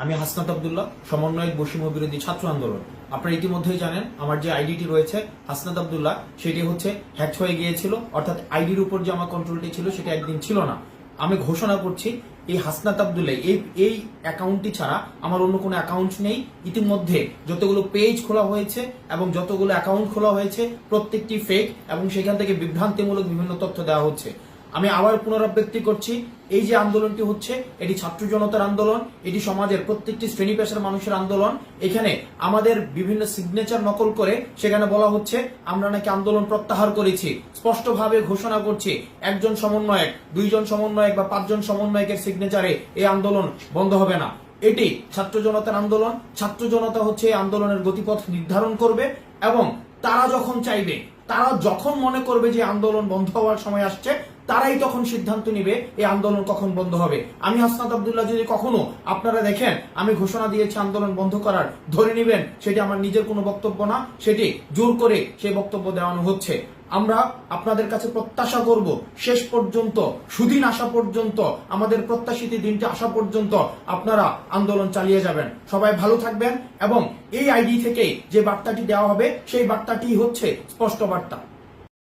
আমি হাসনাত আব্দুল্লাহ, সমন্বয়ক বৈষম্য বিরোধী ছাত্র আন্দোলন। আপনারা ইতিমধ্যেই জানেন আমার যে আইডিটি রয়েছে হাসনাত আব্দুল্লাহ, সেটি হচ্ছে হ্যাক হয়ে গিয়েছিল, অর্থাৎ আইডির উপর যে আমার কন্ট্রোলটি ছিল সেটা একদিন ছিল না। আমি ঘোষণা করছি এই হাসনাত আব্দুল্লাহ এই অ্যাকাউন্টটি ছাড়া আমার অন্য কোনো অ্যাকাউন্ট নেই। ইতিমধ্যে যতগুলো পেজ খোলা হয়েছে এবং যতগুলো অ্যাকাউন্ট খোলা হয়েছে প্রত্যেকটি ফেক এবং সেখান থেকে বিভ্রান্তিমূলক বিভিন্ন তথ্য দেওয়া হচ্ছে। আমি আবার পুনরাবৃত্তি করছি, এই যে আন্দোলনটি হচ্ছে এটি ছাত্র জনতার আন্দোলন, এটি সমাজের প্রত্যেকটি শ্রেণী পেশার মানুষের আন্দোলন। এখানে আমাদের বিভিন্ন সিগনেচার নকল করে সেখানে বলা হচ্ছে আমরা নাকি আন্দোলন প্রত্যাহার করেছি। স্পষ্টভাবে ঘোষণা করছি, একজন সমন্বয়ক, দুইজন সমন্বয়ক বা পাঁচজন সমন্বয়কের সিগনেচারে এই আন্দোলন বন্ধ হবে না। এটি ছাত্র জনতার আন্দোলন। ছাত্র জনতা হচ্ছে এই আন্দোলনের গতিপথ নির্ধারণ করবে এবং তারা যখন চাইবে, তারা যখন মনে করবে যে আন্দোলন বন্ধ হওয়ার সময় আসছে, তারাই তখন সিদ্ধান্ত নিবে এই আন্দোলন কখন বন্ধ হবে। আমি হাসনাত আব্দুল্লাহ যদি কখনো আপনারা দেখেন আমি ঘোষণা দিয়েছি আন্দোলন বন্ধ করার, ধরে নেবেন সেটি আমার নিজের কোনো বক্তব্য না, সেটি জোর করে সেই বক্তব্য দেওয়ানো হচ্ছে। আমরা আপনাদের কাছে প্রত্যাশা করব শেষ পর্যন্ত, সুদিন আসা পর্যন্ত, আমাদের প্রত্যাশিত দিনটি আসা পর্যন্ত আপনারা আন্দোলন চালিয়ে যাবেন। সবাই ভালো থাকবেন এবং এই আইডি থেকে যে বার্তাটি দেওয়া হবে সেই বার্তাটি হচ্ছে স্পষ্ট বার্তা।